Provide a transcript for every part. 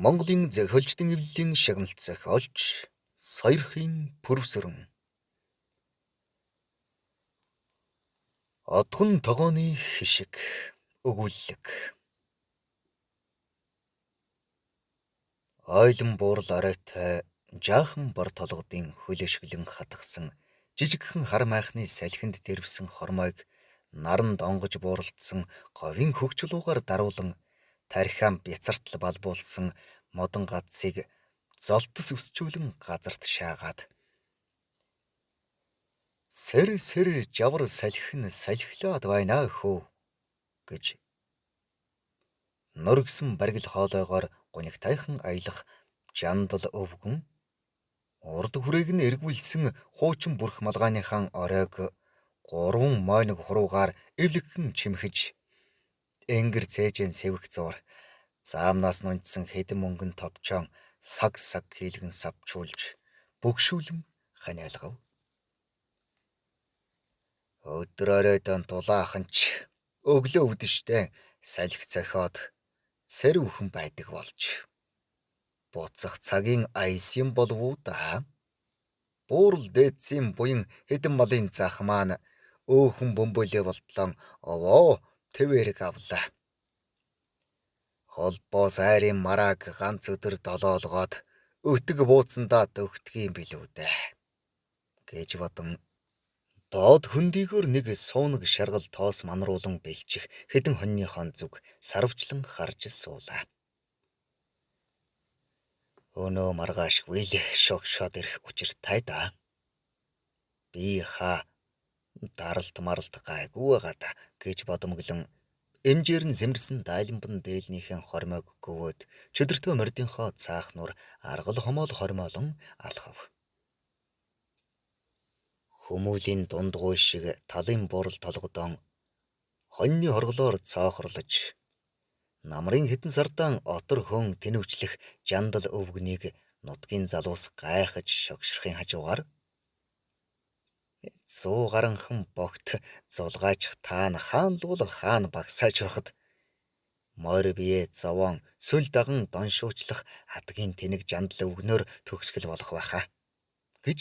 Монголын зохиолчдын эвлэлийн шагналт зохиолч Сойрхын Пүрвсүрэн. Одхон тогооны хишиг өгүүллэг. Ойлон буурал оройтой жаахан бор толгодын хөлөшгөлөн хатгсан жижигхэн хар майхны салхинд дэрвсэн хормойг наранд онгож бууралдсан говийн хөгчлуугаар даруулан тархиам бяцартал балбуулсан модон гадцыг золтос өсчүүлэн газарт шаагаад сэр жавар салхин салхилаад байна хөө гэж нургсан баргил хоолойгоор гунигтайхан аялах жандал өвгөн урд хүрээг нь эргүүлсэн хуучин бүрх малгайныхан оройг гурван мойног хуруугаар эвлэгхэн чимхэж энгэр цээжэн сэвх зуур заамнаас нунцсан хэдэн мөнгөн товчоон саг хийлгэн савчуулж бөгшүүлэн ханиалгав. Өдөр оройдон дулааханч өглөө үдэштэй салхи цохиод сэрвхэн байдаг болж буцах цагийн аяс юм болов уу да? Буурал дээдсийн буян хэдэн малын зах маань өөхөн бөмбөлөө болтлон овоо твэрэг авлаа. Холбоо сайрын марааг ганц өдөр долоолгоод өтг бууцандаа дөгтгийм билүү дээ гэж бодон доод хөндийгөр нэг суунаг шаргал тоос манруулан бэлчих хэдэн хоньныхон зүг сарвчлан харж суулаа. Өнөө маргаашгүй л шогшоод ирэх учиртай да. Би даралт маралт гайгүй байгаа да гэж бодомглон эмжээр нь зэмэрсэн дайланбан дээлнийхэн хормойг гөвөөд чөдөртөө мордынхоо цаах нур аргал хомоол хормоолон алхав. Хүмүүлийн дундгуй шиг талын буурал толгодон хоньны хорглоор цоохорлож намрын хэдэн сардаан отор хөн тэнвчлэх жандал өвгнийг нутгийн залуус гайхаж шогшрохын хажуугаар 100 гаранхан богт зулгаачих таана хаанлуул хаан багсааж байхад морь бие зовоон сүл даган доншуучлах адгийн тэнэг жандал өвгнөөр төгсгөл болох байхаа гэж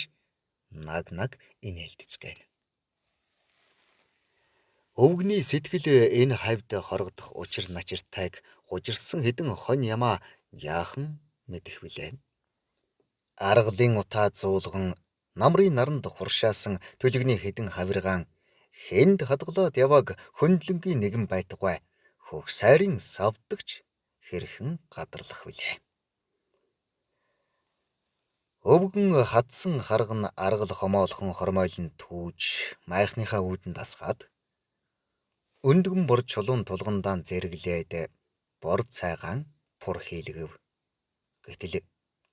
наг инээлдэцгээв. Өвгний сэтгэл энэ хавьд хорогдох учир начиртайг гужирсан хэдэн хонь ямаа яахан мэдэх билээ. Аргалын утаа зуулган намрын наранд хуршаасан төлөгний хэдэн хавиргаан хэнд хадгалаад яваг хөндлөнгийн нэгэн байтугай хөх сайрын савдагч хэрхэн гадарлах билээ. Өвгөн хадсан харган аргал хомоолхон хормойлон түүж майхныхаа үүдэн дасгаад өндгөн бор чулуун тулгандаан зэрэглээд бор цайгаан пур хийлгэв. Гэтэл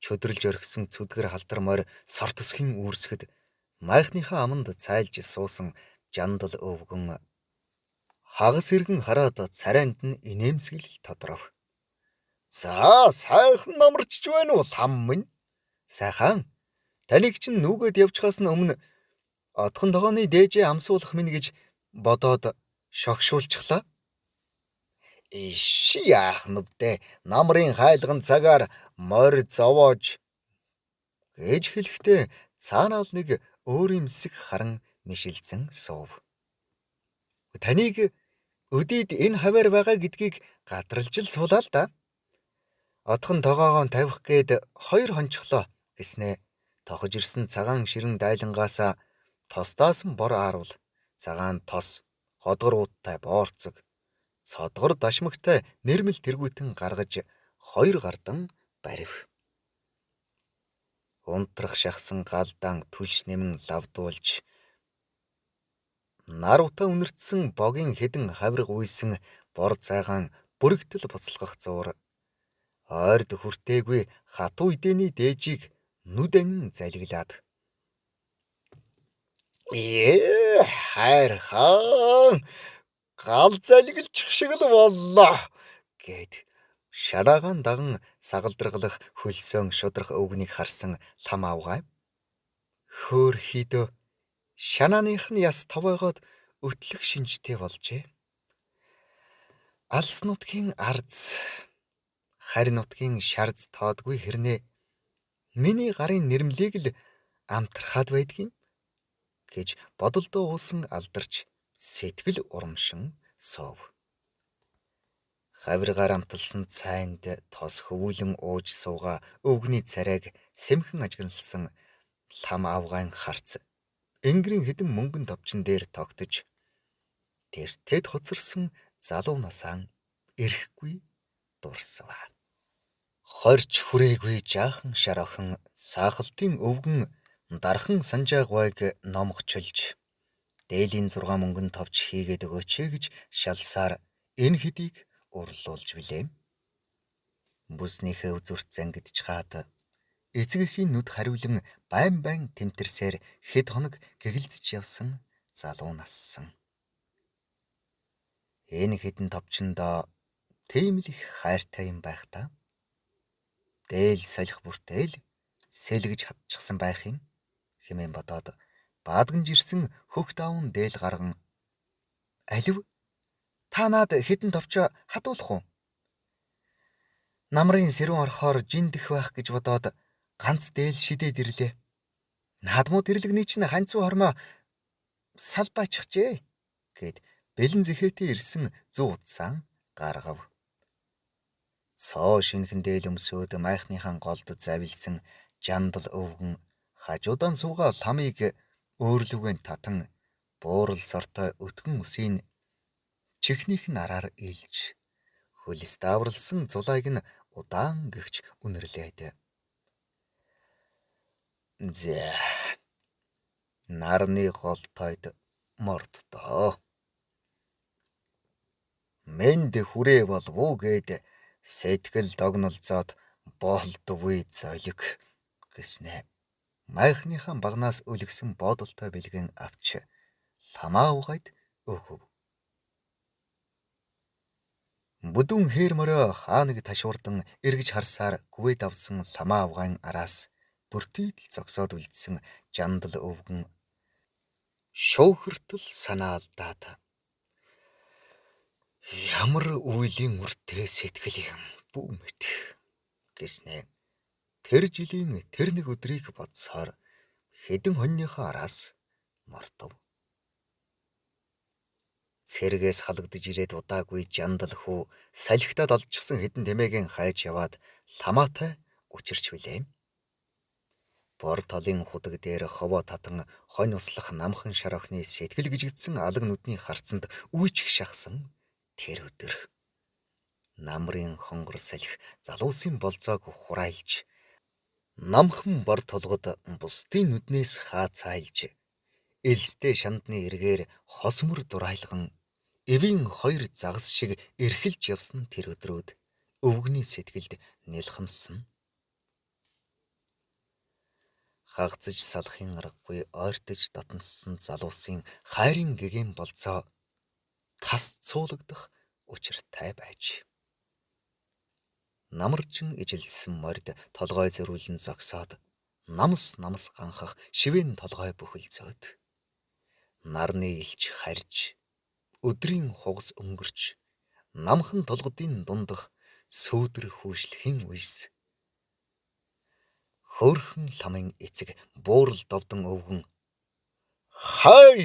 чөдөрлж орхисон цүдгэр халтар морь сортосхийн үүрсгэд майхныхаа аманд цайлж суусан жандал өвгөн хагас иргэн хараад царайнд нь инээмсэглэл тодров. За сайхан намарчж байна уу лам минь? Сайхан таныг чинь нүгэд явчихаас нь өмнө одхон тогооны дээжээ амсуулах минь гэж бодоод шогшуулчихлаа. Иш яах нүвдэ намрын хайлган цагаар морь зовоож гэж хэлэхдээ цаанаал нэг өөр юмсэг харан мишилзэн суув. Таныг өдийд энэ хаваар байгаа гэдгийг гадралж л суулаа л да. Одхон тогоогоон тавих гээд 2 хончглоо гэснээ тохож ирсэн цагаан ширэн дайлангаасаа тосдаасан бор ааруул цагаан тос годгор ууттай боорцог цодгор дашмагтай нэрмэл тэргүүтэн гаргаж 2 гардан барив. Унтрах шахсан галдаан түлш нэмэн лавдуулж нар утаа үнэртсэн богийн хэдэн хавирга үйсэн бор цайгаан бүрэгтэл буцалгах зуур ойрд хүртээгүй хатуу идэний дээжийг нүд анин залглаад хайрхан гал залгилчих шиг л боллоо гэд шараагаан даган сагалдргалах хөлсөөн шудрах өвгнийг харсан лам авгай хөөр хийдөө шанааных нь яс товоогоод өтлөх шинжтэй болжээ. Алс нутгийн арз Харь нутгийн шарз тоодгүй хэрнээ миний гарын нэрмлийг л амтрахад байдгийн гэж бодолдоо уусан алдарч сэтгэл урамшин суув. Хавиргаар амталсан цайнд тос хөвүүлэн ууж сууга өвгний царайг сэмхэн ажигласан лам авгайн харц энгэрийн хэдэн мөнгөн товчон дээр тогтож тэртэд хоцорсон залуу насаан ирэхгүй дурсав. Хорч хүрээгүй жаахан шар охин саахалтын өвгөн дархан санжаагвайг номгочилж дээлийн 6 мөнгөн товч хийгээд өгөөч гэж шалсаар энэ хэдийг урлуулж билээ. Бүснийхээ үзүрт зангидж хаад эцгийн нүд хариулан байн тэмтэрсээр хэд хоног гэгэлзэж явсан залуу нассан. Энэ хэдэн товчондоо тийм л их хайртай юм байх та. Дээл салхи бүртэл сэлгэж хатчихсан байх юм хэмээн бодоод баадганж ирсэн хөх даван дээл гарган алив та наад хэдэн товчоо хадуулах уу? Намрын сэрүүн орохоор жиндэх байх гэж бодоод ганц дээл шидээд ирлээ. Наадмуу тэрлэгний чинь ханцуу хормоо салбаачихжээ гэд бэлэн зэхэтээ ирсэн зүү утсаан гаргав. Цоо шинхэн дээл өмсөөд майхныхан голд завилсан жандал өвгөн хажуудан суугаа ламыг өөрлөгөөнд татан буурал сортой өтгөн үсийн чихнийх нь араар илж хөлс давралсан зулайг нь удаан гихч үнэрлээд. За нарны голтойд мордтоо. Мэнд хүрээ болов гээд сэтгэл догнолцоод болдгүй золиг гэснэ. Майхныхан багнаас өлгсөн бодолтой бэлгэн авч ламаа угайд өгөв. Бүдүүн хээр морой хааныг ташуурдан эргэж харсаар гүвэд авсан ламаа угайн араас бүртийдл зогсоод үлдсэн жандал өвгөн шуухартал санаалдаад ямар үеийн үртэй сэтгэл юм бүү мэт гэснэ. Тэр жилийн тэр нэг өдрийг бодсоор хэдэн хоньныхоо араас мордов. Цэргээс халагдж ирээд удаагүй жандал хүү салхитад олдчихсан хэдэн тэмээгийн хайж яваад ламаатай учирч билээ. Бор талын худаг дээр ховоо татан хонь услах намхан шар охины сэтгэл гжигдсэн алаг нүдний харцанд үйчих шахсан тэр өдөр намрын хонгор салхи залуусын болзоог хураайлж намхан бор толгод бусдын нүднээс хаацайлж элстэй шандны эргээр хосмөр дурайлган эвийн хоёр загас шиг эрхэлж явсан тэр өдрүүд өвгний сэтгэлд нэлхамсан. Хагцж салахын аргагүй ойртож дотноссон залуусын хайрын гэгээн болцоо тас цуулагдах учиртай байж. Намарчин ижилсэн морд толгой зөрүүлэн зогсоод намс ганхах шивэн толгой бүхэлзөөд нарны илч харж өдрийн хугас өнгөрч намхан толгодын дундах сүүдэр хүүшлэхийн үес хөөрхөн ламын эцэг буурал довдон өвгөн хай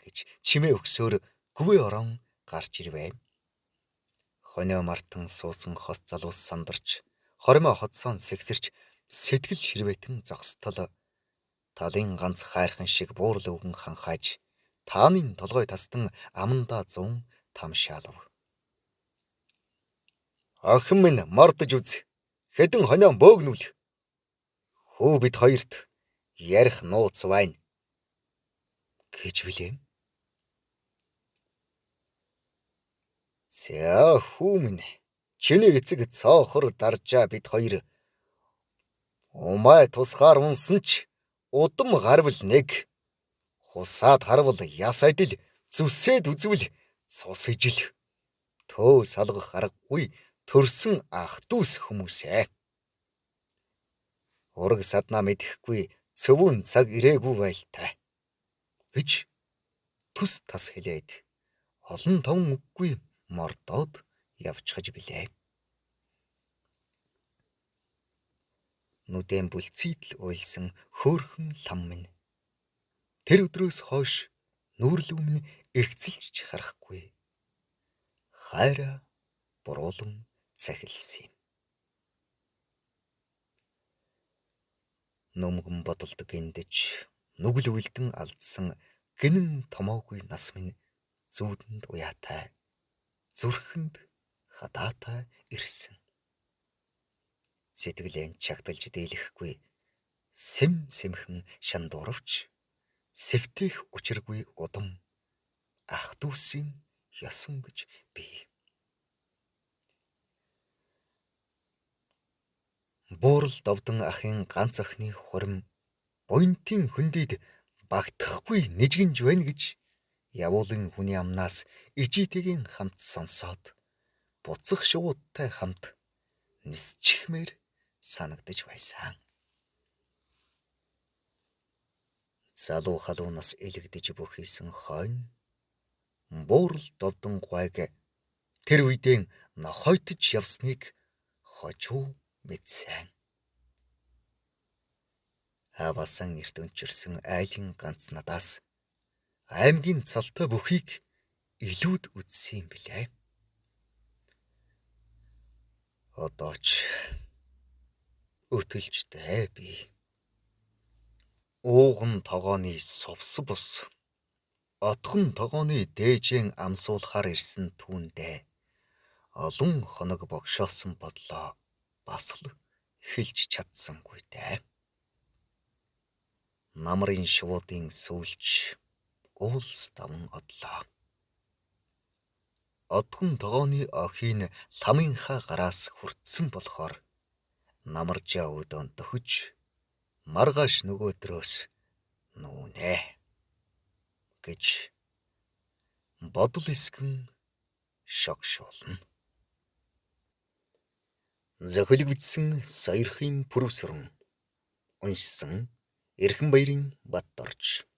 гэж чимээ өгсөөр гүвээ орон гарч ирвэ. Хонио мартан суусан хос залуус сандарч хоримоо хотсоон сэгсэрч сэтгэл ширвэтэн зогстол талын ганц хайрхан шиг буурал өвгөн ханхааж тааны толгой тастан амандаа 100 тамшаалав. Охин минь мордож үз. Хэдэн хонио бөөгнүүл. Хүү бид хоёрт ярих нууц байна гэж билээ. За хүү минь чиний эцэг цоохор даржаа бид хоёр умай тусгаар унсан ч удам гарвал нэг хусаад харвал яс адил зүсээд үзвэл цус ижил төө салгах аргагүй төрсөн ах дүүс хүмүүсээ. Ураг саднаа мэдэхгүй цөвүүн цаг ирээгүй байлтай гэж түс тас хэлээд олон том үггүй мордоод явчихж билээ. Нүдэн бүлцийдл уйлсан хөөрхөн лам минь. Тэр өдрөөс хойш нүүрлүү минь эгцэлж харахгүй. Хайраа буруулан цахилсан юм. Нүмгэн бодолдог эндэж нүгэл үлдэн алдсан гинэн томоогүй нас минь зүүдэнд уяатай, зүрхэнд хадаатай ирсэн. Сэтгэлэн чагталж дийлэхгүй сэм сэмхэн шандууравч сэвтэх учиргүй удам ах дүүсийн ёсон гэж би. Буурал довдон ахын ганц охины хурим буянтын хөндийд багтахгүй нэжгэнж байна гэж явуулын хүний амнаас ижийтэйгийн хамт сонсоод буцах шуудтай хамт нисчихмээр санагдаж байсан. Залуу халуунаас элэгдэж бүхийсэн хойно буурал довдон гуайг тэр үедээ нохойтож явсныг хожуу мэдсэн. Авасан эрт өнчирсэн айлын ганц надаас аймгийн цалтай бүхийг илүүд үтсэн юм билээ. Одоо ч өтөлжтэй би. Ууган тогооны сувс бус отхон тогооны дээжэн амсуулахаар ирсэн түүндээ олон хоног богшоосон бодлоо бас л хэлж чадсангүй дээ. Намрын шуудын сүүлж уулс давн одлоо. Отхон тогооны охин ламынхаа гараас хүртсэн болохоор намаржаа өдөөнд дөхөж маргааш нөгөөдрөөс нүүнэ гэж бодол эсгэн шогшуулна. Зохилогдсон Саярхын Пүрэвсрэн. Уншсан Эрхэнбаярын Баттарч.